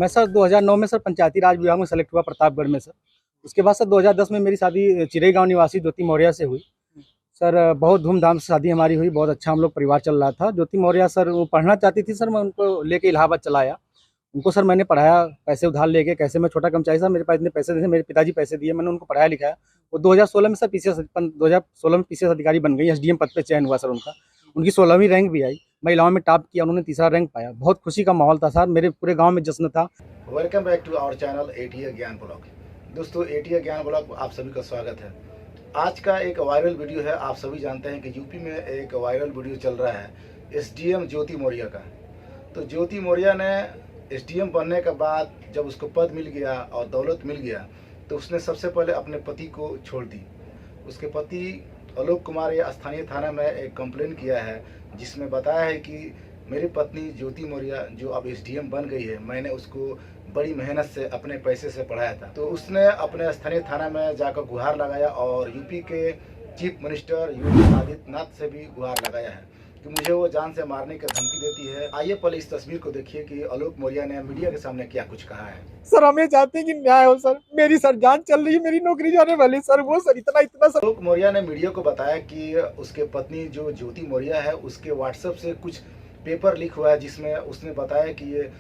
मैं सर 2009 में सर पंचायती राज विभाग में सेलेक्ट हुआ प्रतापगढ़ में सर। उसके बाद सर 2010 में मेरी शादी चिरई गांव निवासी ज्योति मौर्य से हुई। सर बहुत धूमधाम से शादी हमारी हुई, बहुत अच्छा हम लोग परिवार चल रहा था। ज्योति मौर्य सर वो पढ़ना चाहती थी सर, मैं उनको लेके इलाहाबाद चला आया। उनको सर मैंने पढ़ाया, पैसे उधार लेके। कैसे मैं छोटा कर्मचारी सर, मेरे पास इतने पैसे थे, मेरे पिताजी पैसे दिए, मैंने उनको पढ़ाया लिखाया। वो 2016 में सर पीसीएस 2016 में पीसीएस अधिकारी बन गई, एसडीएम पद पे चयन हुआ सर उनका। उनकी 16वीं रैंक भी आई, महिलाओं में टॉप किया, उन्होंने तीसरा रैंक पाया। बहुत खुशी का माहौल था सर, मेरे पूरे गाँव में जश्न था। Welcome back to our channel ATA Gyan blog. दोस्तों, एटीए ज्ञान ब्लॉग आप सभी का स्वागत है। आज का एक वायरल वीडियो है। आप सभी जानते हैं कि यूपी में एक वायरल वीडियो चल रहा है एसडीएम ज्योति मौर्य का। तो ज्योति मौर्य ने एसडीएम बनने के बाद जब उसको पद मिल गया और दौलत मिल गया, तो उसने सबसे पहले अपने पति को छोड़ दी। उसके पति आलोक कुमार ये स्थानीय थाना में एक कंप्लेन किया है, जिसमें बताया है कि मेरी पत्नी ज्योति मौर्य जो अब एसडीएम बन गई है, मैंने उसको बड़ी मेहनत से अपने पैसे से पढ़ाया था। तो उसने अपने स्थानीय थाना में जाकर गुहार लगाया और यूपी के चीफ मिनिस्टर योगी आदित्यनाथ से भी गुहार लगाया है कि मुझे वो जान से मारने की धमकी देती है। आइए पहले इस तस्वीर को देखिए कि आलोक मौर्य ने मीडिया के सामने क्या कुछ कहा है। सर हम ये चाहते हैं कि न्याय हो सर, मेरी सर जान चल रही है, मेरी नौकरी जाने वाली सर, वो सर इतना सर। आलोक मौर्य ने मीडिया को बताया कि उसके पत्नी जो ज्योति मौर्य है, उसके व्हाट्सएप से कुछ पेपर लीक हुआ है, जिसमें उसने बताया कि ये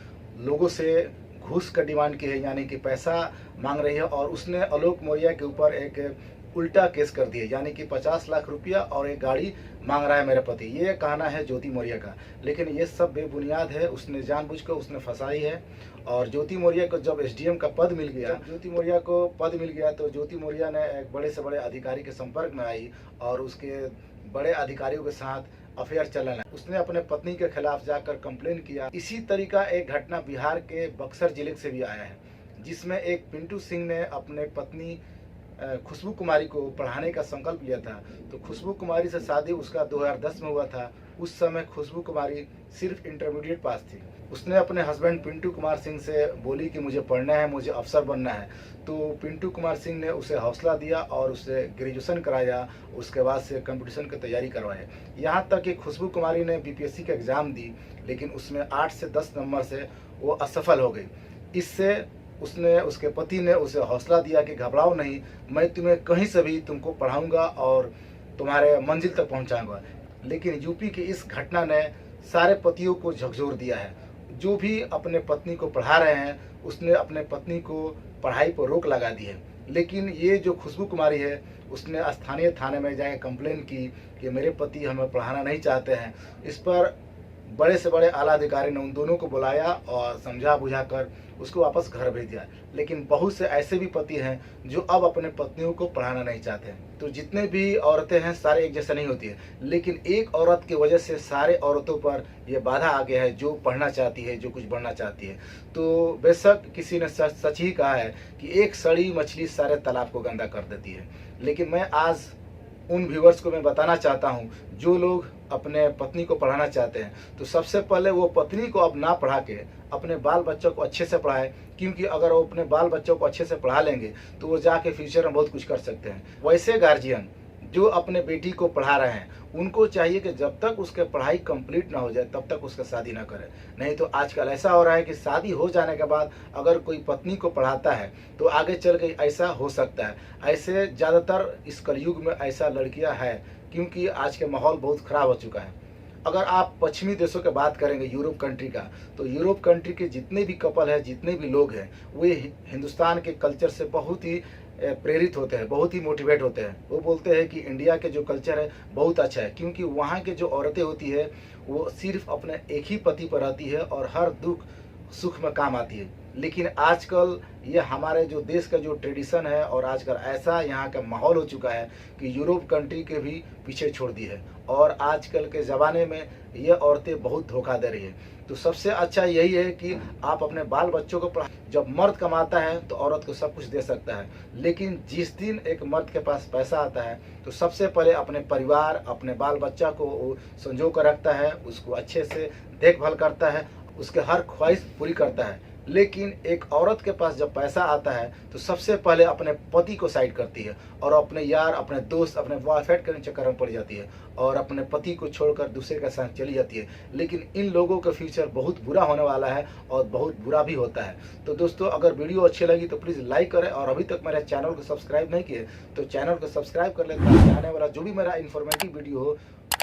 लोगों से घूस का डिमांड की है, यानी कि पैसा मांग रही है। और उसने आलोक मौर्य के ऊपर एक उल्टा केस कर दिया, यानी कि 50 लाख रुपया और एक गाड़ी मांग रहा है मेरा पति। ये कहना है ज्योति मौर्य का, लेकिन ये सब बेबुनियाद है। उसने जानबूझकर उसने फंसाई है। और ज्योति मौर्य को जब एसडीएम का पद मिल गया, तो ज्योति मौर्य ने एक बड़े से बड़े अधिकारी के संपर्क में आई और उसके बड़े अधिकारियों के साथ अफेयर चलन है। उसने अपने पत्नी के खिलाफ जाकर कंप्लेन किया। इसी तरीका एक घटना बिहार के बक्सर जिले से भी आया है, जिसमें एक पिंटू सिंह ने अपने पत्नी खुशबू कुमारी को पढ़ाने का संकल्प लिया था। तो खुशबू कुमारी से शादी उसका 2010 में हुआ था। उस समय खुशबू कुमारी सिर्फ इंटरमीडिएट पास थी। उसने अपने हस्बैंड पिंटू कुमार सिंह से बोली कि मुझे पढ़ना है, मुझे अफसर बनना है। तो पिंटू कुमार सिंह ने उसे हौसला दिया और उसे ग्रेजुएशन कराया। उसके बाद से कंपटीशन की तैयारी करवाए। यहाँ तक कि खुशबू कुमारी ने बीपीएससी का एग्ज़ाम दी, लेकिन उसमें 8 से 10 नंबर से वो असफल हो गई। इससे उसके पति ने उसे हौसला दिया कि घबराओ नहीं, मैं तुम्हें कहीं से भी तुमको पढ़ाऊंगा और तुम्हारे मंजिल तक पहुंचाऊंगा। लेकिन यूपी की इस घटना ने सारे पतियों को झकझोर दिया है। जो भी अपने पत्नी को पढ़ा रहे हैं, उसने अपने पत्नी को पढ़ाई पर रोक लगा दी है। लेकिन ये जो खुशबू कुमारी है, उसने स्थानीय थाने में जाकर कंप्लेन की कि मेरे पति हमें पढ़ाना नहीं चाहते हैं। इस पर बड़े से बड़े आला अधिकारी ने उन दोनों को बुलाया और समझा बुझाकर उसको वापस घर भेज दिया। लेकिन बहुत से ऐसे भी पति हैं जो अब अपने पत्नियों को पढ़ाना नहीं चाहते हैं। तो जितने भी औरतें हैं, सारे एक जैसा नहीं होती है, लेकिन एक औरत की वजह से सारे औरतों पर यह बाधा आ गया है जो पढ़ना चाहती है, जो कुछ बनना चाहती है। तो बेशक किसी ने सच ही कहा है कि एक सड़ी मछली सारे तालाब को गंदा कर देती है। लेकिन मैं आज उन व्यूवर्स को मैं बताना चाहता हूं, जो लोग अपने पत्नी को पढ़ाना चाहते हैं, तो सबसे पहले वो पत्नी को अब ना पढ़ा के अपने बाल बच्चों को अच्छे से पढ़ाए। क्योंकि अगर वो अपने बाल बच्चों को अच्छे से पढ़ा लेंगे तो वो जाके फ्यूचर में बहुत कुछ कर सकते हैं। वैसे गार्जियन जो अपने बेटी को पढ़ा रहे हैं, उनको चाहिए कि जब तक उसके पढ़ाई कंप्लीट ना हो जाए तब तक उसका शादी ना करें। नहीं तो आजकल ऐसा हो रहा है कि शादी हो जाने के बाद अगर कोई पत्नी को पढ़ाता है तो आगे चल के ऐसा हो सकता है। ऐसे ज़्यादातर इस कलयुग में ऐसा लड़कियां हैं, क्योंकि आज के माहौल बहुत ख़राब हो चुका है। अगर आप पश्चिमी देशों की बात करेंगे, यूरोप कंट्री का, तो यूरोप कंट्री के जितने भी कपल हैं, जितने भी लोग हैं, वे हिंदुस्तान के कल्चर से बहुत ही प्रेरित होते हैं, बहुत ही मोटिवेट होते हैं। वो बोलते हैं कि इंडिया के जो कल्चर है बहुत अच्छा है, क्योंकि वहाँ के जो औरतें होती है वो सिर्फ अपने एक ही पति पर रहती है और हर दुख सुख में काम आती है। लेकिन आजकल ये हमारे जो देश का जो ट्रेडिशन है और आजकल ऐसा यहाँ का माहौल हो चुका है कि यूरोप कंट्री के भी पीछे छोड़ दी है। और आजकल के ज़माने में ये औरतें बहुत धोखा दे रही है। तो सबसे अच्छा यही है कि आप अपने बाल बच्चों को पढ़ा। जब मर्द कमाता है तो औरत को सब कुछ दे सकता है, लेकिन जिस दिन एक मर्द के पास पैसा आता है तो सबसे पहले अपने परिवार, अपने बाल बच्चा को संजो कर रखता है, उसको अच्छे से देखभाल करता है, उसके हर ख्वाहिश पूरी करता है। लेकिन एक औरत के पास जब पैसा आता है तो सबसे पहले अपने पति को साइड करती है और अपने यार, अपने दोस्त, अपने बॉयफ्रेंड के चक्कर में पड़ जाती है और अपने पति को छोड़कर दूसरे के साथ चली जाती है। लेकिन इन लोगों का फ्यूचर बहुत बुरा होने वाला है और बहुत बुरा भी होता है। तो दोस्तों, अगर वीडियो अच्छी लगी तो प्लीज़ लाइक करें और अभी तक मेरे चैनल को सब्सक्राइब नहीं किए तो चैनल को सब्सक्राइब कर लें ताकि आने वाला जो भी मेरा इन्फॉर्मेटिव वीडियो हो,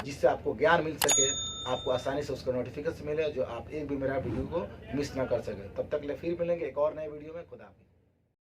जिससे आपको ज्ञान मिल सके, आपको आसानी से उसका नोटिफिकेशन मिले, जो आप एक भी मेरा वीडियो को मिस ना कर सके। तब तक ले फिर मिलेंगे एक और नए वीडियो में। खुदा हाफिज़।